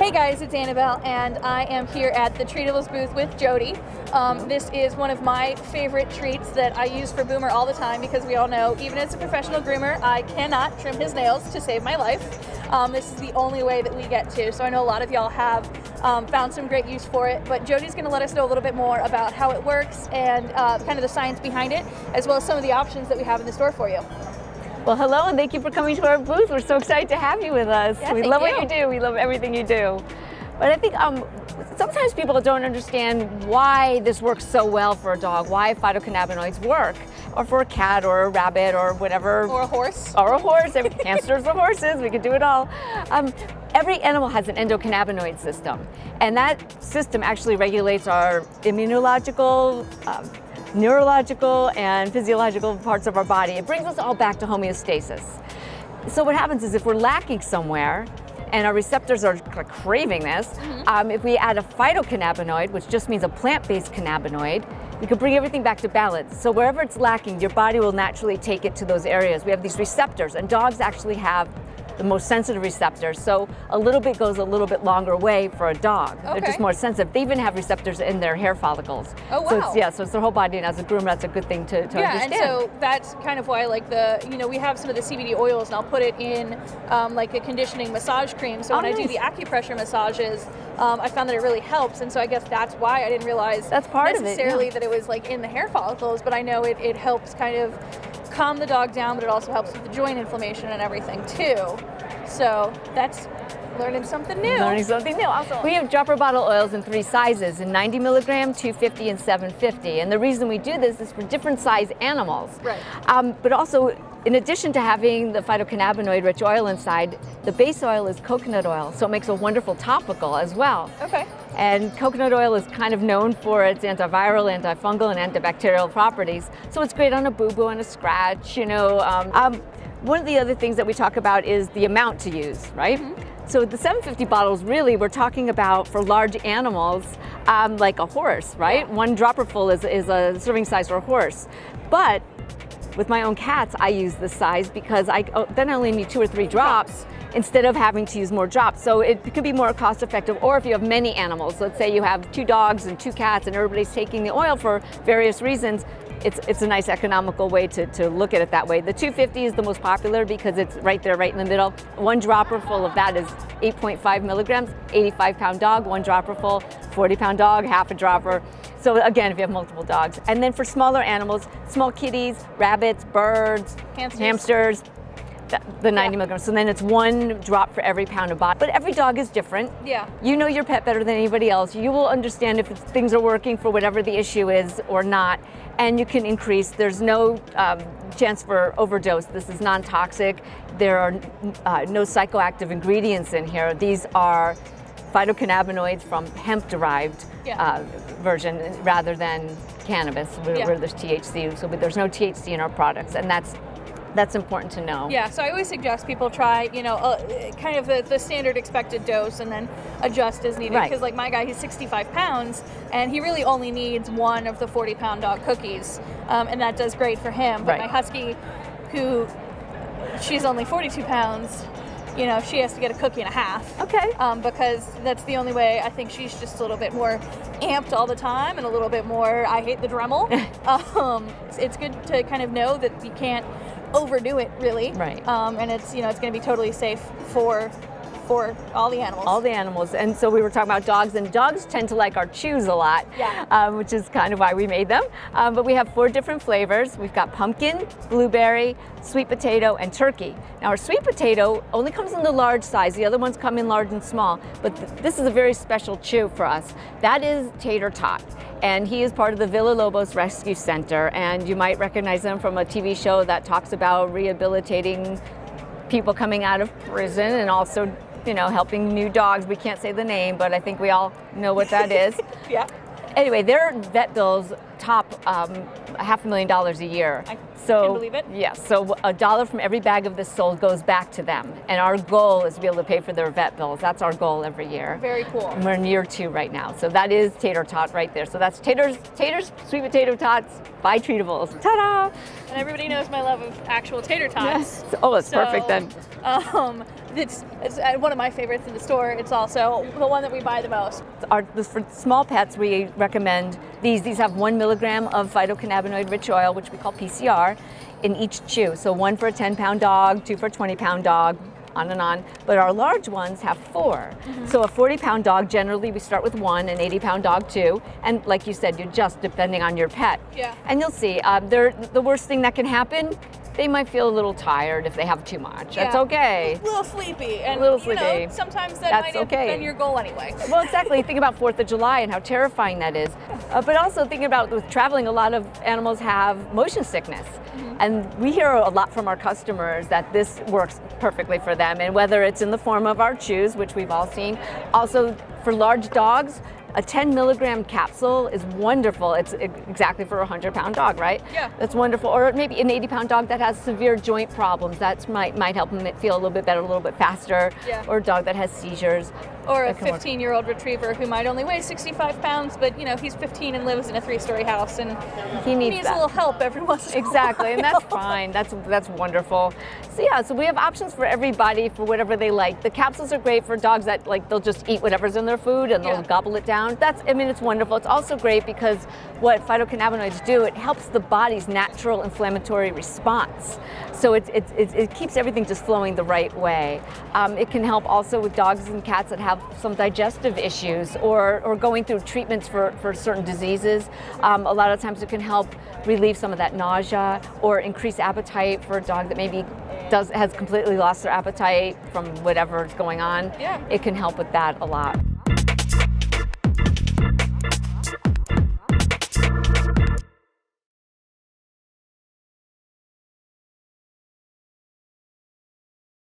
Hey guys, it's Annabelle, and I am here at the Treatables booth with Jody. This is one of my favorite treats that I use for Boomer all the time because we all know, even as a professional groomer, I cannot trim his nails to save my life. This is the only way that we get to, so I know a lot of y'all have found some great use for it, but Jody's going to let us know a little bit more about how it works and kind of the science behind it, as well as some of the options that we have in the store you. Well, hello, and thank you for coming to our booth. We're so excited to have you with us. Yeah, we love what you do. We love everything you do. But I think sometimes people don't understand why this works so well for a dog, why phytocannabinoids work, or for a cat or a rabbit or whatever. Or a horse. Or a horse. Hamsters or horses, we could do it all. Every animal has an endocannabinoid system, and that system actually regulates our immunological, neurological and physiological parts of our body. It brings us all back to homeostasis. So what happens is if we're lacking somewhere and our receptors are craving this, if we add a phytocannabinoid, which just means a plant-based cannabinoid, we can bring everything back to balance. So wherever it's lacking, your body will naturally take it to those areas. We have these receptors, and dogs actually have the most sensitive receptors, so a little bit goes a little bit longer way for a dog. Okay. They're just more sensitive. They even have receptors in their hair follicles. Oh wow! So it's their whole body, and as a groomer, that's a good thing to understand. And so that's kind of why, like we have some of the CBD oils, and I'll put it in like a conditioning massage cream. So when I do the acupressure massages, I found that it really helps, and so I guess that's why I didn't realize that's part necessarily of it, that it was like in the hair follicles, but I know it helps kind of calm the dog down, but it also helps with the joint inflammation and everything too. So that's learning something new. Learning something new. Also, we have dropper bottle oils in 3 sizes, in 90 milligram, 250, and 750. And the reason we do this is for different size animals. Right. But also, in addition to having the phytocannabinoid-rich oil inside, the base oil is coconut oil, so it makes a wonderful topical as well. Okay. And coconut oil is kind of known for its antiviral, antifungal, and antibacterial properties. So it's great on a boo-boo and a scratch, you know. One of the other things that we talk about is the amount to use, right? So the 750 bottles, really, we're talking about for large animals, like a horse, right? Yeah. 1 dropper full is a serving size for a horse. But with my own cats, I use this size because then I only need 2 or 3 drops instead of having to use more drops. So it could be more cost effective. Or if you have many animals, let's say you have 2 dogs and 2 cats and everybody's taking the oil for various reasons, it's a nice economical way to look at it that way. The 250 is the most popular because it's right there, right in the middle. 1 dropper full of that is 8.5 milligrams, 85-pound dog, 1 dropper full, 40-pound dog, half a dropper. So again, if you have multiple dogs. And then for smaller animals, small kitties, rabbits, birds, hamsters, the 90 milligrams. So then it's 1 drop for every pound of body. But every dog is different. Yeah. You know your pet better than anybody else. You will understand if things are working for whatever the issue is or not. And you can increase. There's no chance for overdose. This is non-toxic. There are no psychoactive ingredients in here. These are phytocannabinoids from hemp-derived version rather than cannabis, where there's THC. So there's no THC in our products, and that's important to know. Yeah, so I always suggest people try, kind of the standard expected dose and then adjust as needed. Because like my guy, he's 65 pounds and he really only needs 1 of the 40-pound dog cookies. And that does great for him. But my husky, who she's only 42 pounds, she has to get a cookie and a half. Okay. Because that's the only way. I think she's just a little bit more amped all the time and a little bit more, I hate the Dremel. It's good to kind of know that you can't overdo it, really. Right. And it's it's going to be totally safe for all the animals. All the animals. And so we were talking about dogs, and dogs tend to like our chews a lot, which is kind of why we made them. But we have 4 different flavors. We've got pumpkin, blueberry, sweet potato, and turkey. Now our sweet potato only comes in the large size. The other ones come in large and small. But this is a very special chew for us. That is Tater Tot. And he is part of the Villalobos Rescue Center. And you might recognize him from a TV show that talks about rehabilitating people coming out of prison and also helping new dogs. We can't say the name, but I think we all know what that is. Yeah. Anyway, their vet bills top $500,000 a year. I can believe it. Yes, so $1 from every bag of this sold goes back to them. And our goal is to be able to pay for their vet bills. That's our goal every year. Very cool. And we're in year 2 right now. So that is Tater Tot right there. So that's taters, sweet potato tots by Treatables. Ta-da! And everybody knows my love of actual tater tots. Oh, that's perfect then. It's one of my favorites in the store. It's also the one that we buy the most. For small pets, we recommend these. These have 1 milligram of phytocannabinoid-rich oil, which we call PCR, in each chew. So 1 for a 10-pound dog, 2 for a 20-pound dog, on and on. But our large ones have 4. So a 40-pound dog, generally we start with 1, an 80-pound dog 2, and like you said, you just depending on your pet. Yeah. And you'll see, the worst thing that can happen, they might feel a little tired if they have too much. That's okay. A little sleepy. And, sleepy. You know, sometimes that might have been your goal anyway. Well, exactly. Think about 4th of July and how terrifying that is. But also thinking about with traveling, a lot of animals have motion sickness. And we hear a lot from our customers that this works perfectly for them. And whether it's in the form of our chews, which we've all seen, also for large dogs, a 10 milligram capsule is wonderful. It's exactly for a 100-pound dog, right? Yeah. That's wonderful. Or maybe an 80-pound dog that has severe joint problems. That might help them feel a little bit better, a little bit faster. Yeah. Or a dog that has seizures. Or a 15-year-old retriever who might only weigh 65 pounds, but he's 15 and lives in a 3-story house, and he needs a little help every once in a while. Exactly, and that's fine. That's wonderful. So yeah, so we have options for everybody for whatever they like. The capsules are great for dogs that they'll just eat whatever's in their food and they'll gobble it down. It's wonderful. It's also great because what phytocannabinoids do, it helps the body's natural inflammatory response. So it keeps everything just flowing the right way. It can help also with dogs and cats that have some digestive issues or going through treatments for certain diseases. A lot of times it can help relieve some of that nausea or increase appetite for a dog that maybe has completely lost their appetite from whatever's going on. Yeah. It can help with that a lot.